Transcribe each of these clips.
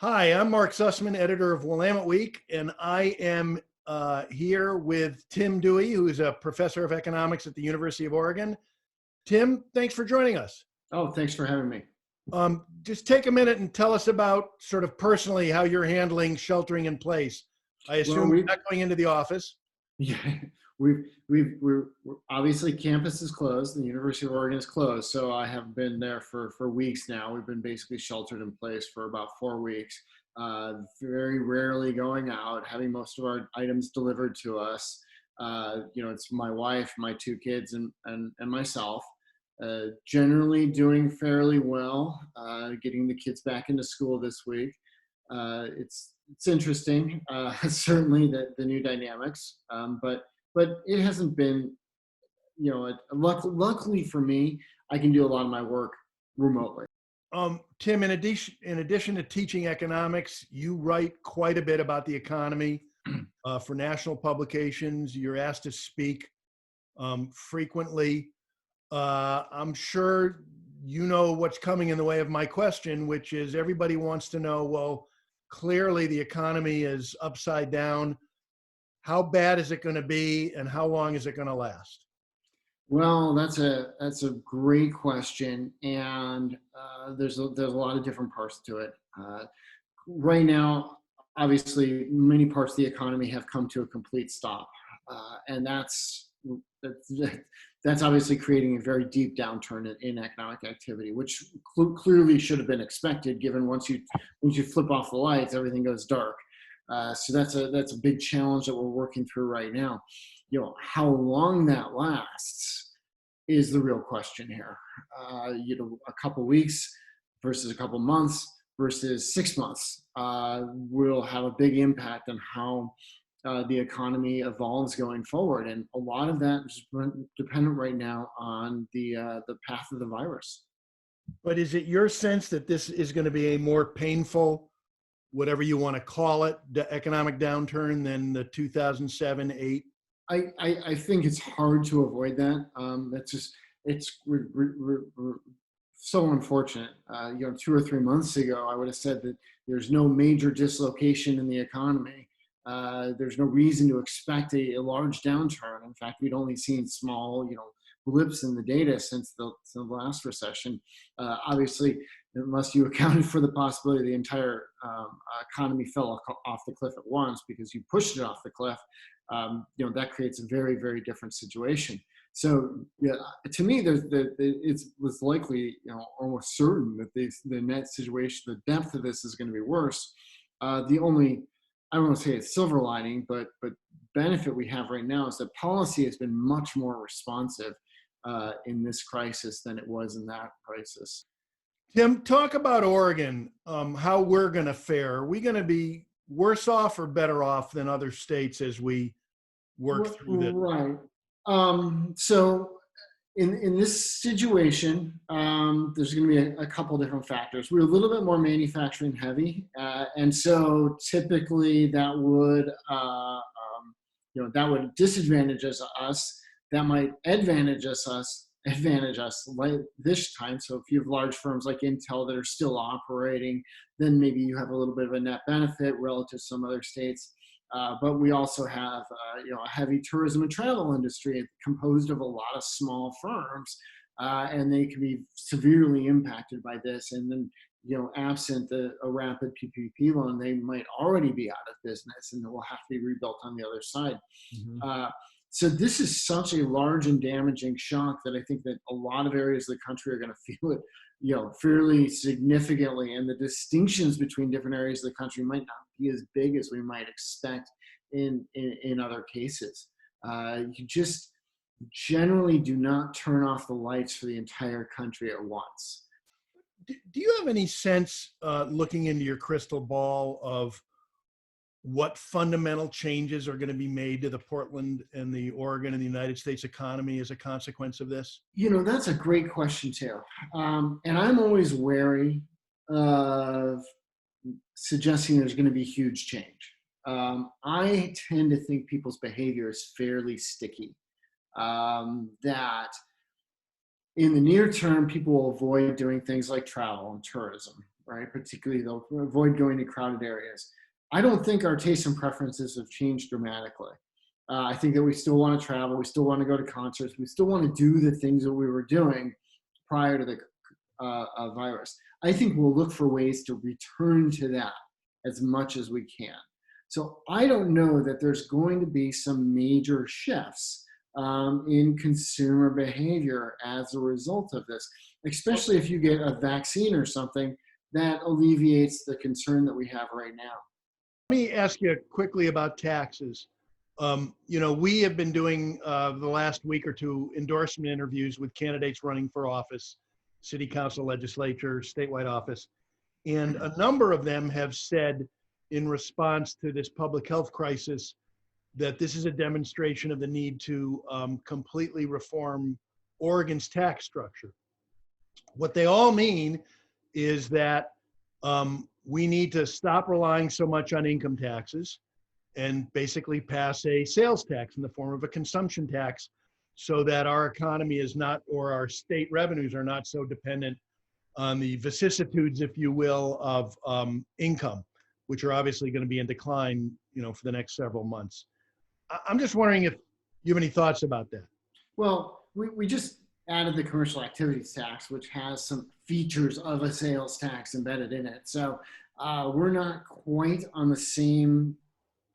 Hi, I'm Mark Sussman, editor of Willamette Week, and I am here with Tim Dewey, who is a professor of economics at the University of Oregon. Tim, thanks for joining us. Oh, thanks for having me. Just take a minute and tell us about sort of personally how you're handling sheltering in place. I Well, assume you're not going into the office. yeah, we're obviously campus is closed. The University of Oregon is closed, so I have been there for weeks now. We've been basically sheltered in place for about 4 weeks. Very rarely going out, having most of our items delivered to us. It's my wife, my two kids, and myself. Generally doing fairly well. Getting the kids back into school this week. It's interesting, certainly the new dynamics, but it hasn't been, luckily for me, I can do a lot of my work remotely. Tim, in addition to teaching economics, you write quite a bit about the economy for national publications. You're asked to speak frequently. I'm sure you know what's coming in the way of my question, which is everybody wants to know, well, clearly the economy is upside down. How bad is it going to be and how long is it going to last? Well, that's a great question, and there's a lot of different parts to it. Right now, obviously, many parts of the economy have come to a complete stop, and that's that's obviously creating a very deep downturn in economic activity, which clearly should have been expected, given once you flip off the lights, everything goes dark. So that's a big challenge that we're working through right now. How long that lasts is the real question here. A couple weeks versus a couple months versus 6 months will have a big impact on how the economy evolves going forward, and a lot of that is dependent right now on the path of the virus. But is it your sense that this is going to be a more painful, whatever you want to call it, the economic downturn than the 2007-8? I think it's hard to avoid that. We're so unfortunate. 2 or 3 months ago, I would have said that there's no major dislocation in the economy. There's no reason to expect a large downturn. In fact, we'd only seen small, blips in the data since the last recession. Obviously, unless you accounted for the possibility the entire economy fell off the cliff at once because you pushed it off the cliff, that creates a very, very different situation. So, yeah, to me, it was likely, almost certain that the net situation, the depth of this is going to be worse. The only, I don't want to say it's silver lining, but benefit we have right now is that policy has been much more responsive in this crisis than it was in that crisis. Tim, talk about Oregon, how we're going to fare. Are we going to be worse off or better off than other states as we work through this? Right. So in this situation, there's going to be a couple different factors. We're a little bit more manufacturing heavy, and so typically that would disadvantage us. That might advantage us like this time. So if you have large firms like Intel that are still operating, then maybe you have a little bit of a net benefit relative to some other states. But we also have, a heavy tourism and travel industry composed of a lot of small firms, and they can be severely impacted by this. And then, absent a rapid PPP loan, they might already be out of business, and will have to be rebuilt on the other side. Mm-hmm. So this is such a large and damaging shock that I think that a lot of areas of the country are going to feel it, fairly significantly. And the distinctions between different areas of the country might not be as big as we might expect in other cases. You just generally do not turn off the lights for the entire country at once. Do you have any sense, looking into your crystal ball, of what fundamental changes are going to be made to the Portland and the Oregon and the United States economy as a consequence of this? That's a great question too. And I'm always wary of suggesting there's going to be huge change. I tend to think people's behavior is fairly sticky. That in the near term, people will avoid doing things like travel and tourism, right? Particularly they'll avoid going to crowded areas. I don't think our tastes and preferences have changed dramatically. I think that we still want to travel, we still want to go to concerts, we still want to do the things that we were doing prior to the virus. I think we'll look for ways to return to that as much as we can. So I don't know that there's going to be some major shifts in consumer behavior as a result of this, especially if you get a vaccine or something that alleviates the concern that we have right now. Let me ask you quickly about taxes. We have been doing the last week or two endorsement interviews with candidates running for office, city council, legislature, statewide office. And a number of them have said in response to this public health crisis that this is a demonstration of the need to completely reform Oregon's tax structure. What they all mean is that we need to stop relying so much on income taxes and basically pass a sales tax in the form of a consumption tax so that our economy is not, or our state revenues are not so dependent on the vicissitudes, if you will, of income, which are obviously going to be in decline, for the next several months. I'm just wondering if you have any thoughts about that. Well, we just added the commercial activities tax, which has some features of a sales tax embedded in it. So we're not quite on the same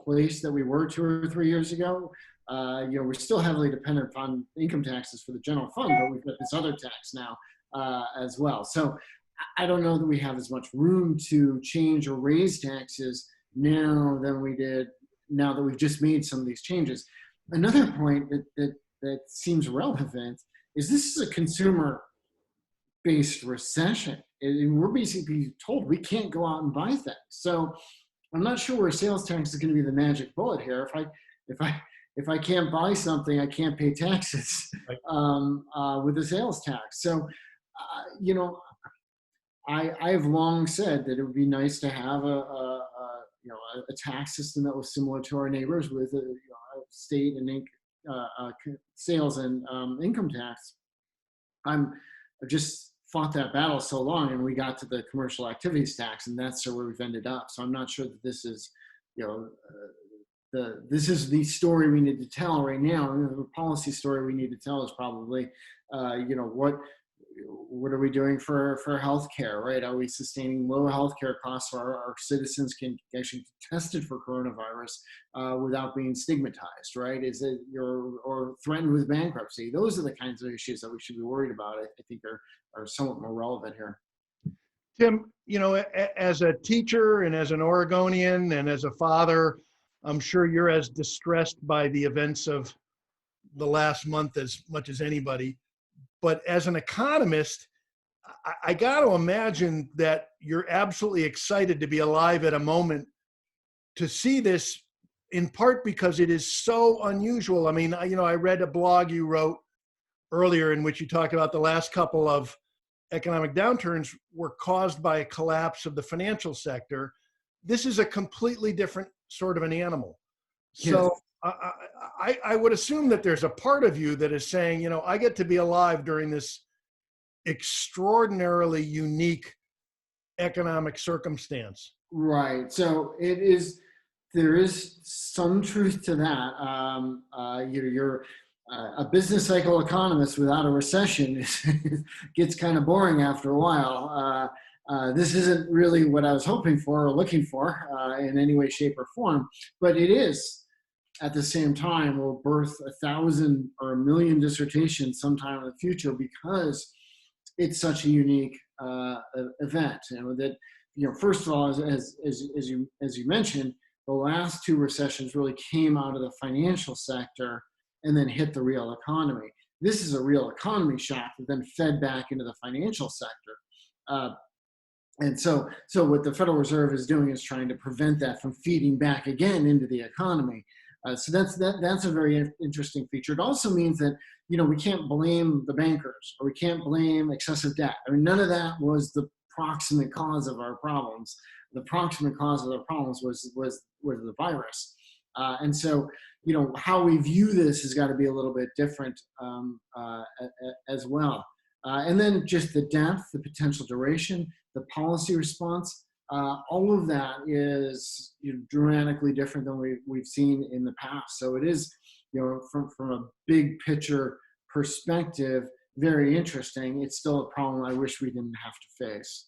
place that we were 2 or 3 years ago. We're still heavily dependent on income taxes for the general fund, but we've got this other tax now as well. So I don't know that we have as much room to change or raise taxes now than we did now that we've just made some of these changes. Another point that seems relevant is this is a consumer-based recession. And we're basically told we can't go out and buy things. So I'm not sure where sales tax is going to be the magic bullet here. If I can't buy something, I can't pay taxes with the sales tax. So, I've long said that it would be nice to have a tax system that was similar to our neighbors with a state and sales and income tax. I've just fought that battle so long, and we got to the commercial activities tax, and that's where we've ended up. So I'm not sure that this is, this is the story we need to tell right now. And the policy story we need to tell is probably, what are we doing for healthcare, right? Are we sustaining low healthcare costs so our citizens can actually get tested for coronavirus without being stigmatized, right? Is it or threatened with bankruptcy? Those are the kinds of issues that we should be worried about. I think are somewhat more relevant here. Tim, as a teacher and as an Oregonian and as a father, I'm sure you're as distressed by the events of the last month as much as anybody. But as an economist, I got to imagine that you're absolutely excited to be alive at a moment to see this, in part because it is so unusual. I mean, I read a blog you wrote earlier in which you talked about the last couple of economic downturns were caused by a collapse of the financial sector. This is a completely different sort of an animal. So I would assume that there's a part of you that is saying, I get to be alive during this extraordinarily unique economic circumstance. Right. So there is some truth to that. You're a business cycle economist without a recession gets kind of boring after a while. This isn't really what I was hoping for or looking for in any way, shape, or form, but it is. At the same time, will birth 1,000 or 1,000,000 dissertations sometime in the future because it's such a unique event. First of all, as you mentioned, the last two recessions really came out of the financial sector and then hit the real economy. This is a real economy shock that then fed back into the financial sector. And so what the Federal Reserve is doing is trying to prevent that from feeding back again into the economy. So that's a very interesting feature. It also means that, we can't blame the bankers or we can't blame excessive debt. I mean, none of that was the proximate cause of our problems. The proximate cause of our problems was the virus. And so, how we view this has got to be a little bit different as well. And then just the depth, the potential duration, the policy response, all of that is dramatically different than we've seen in the past. So it is, from a big picture perspective, very interesting. It's still a problem I wish we didn't have to face.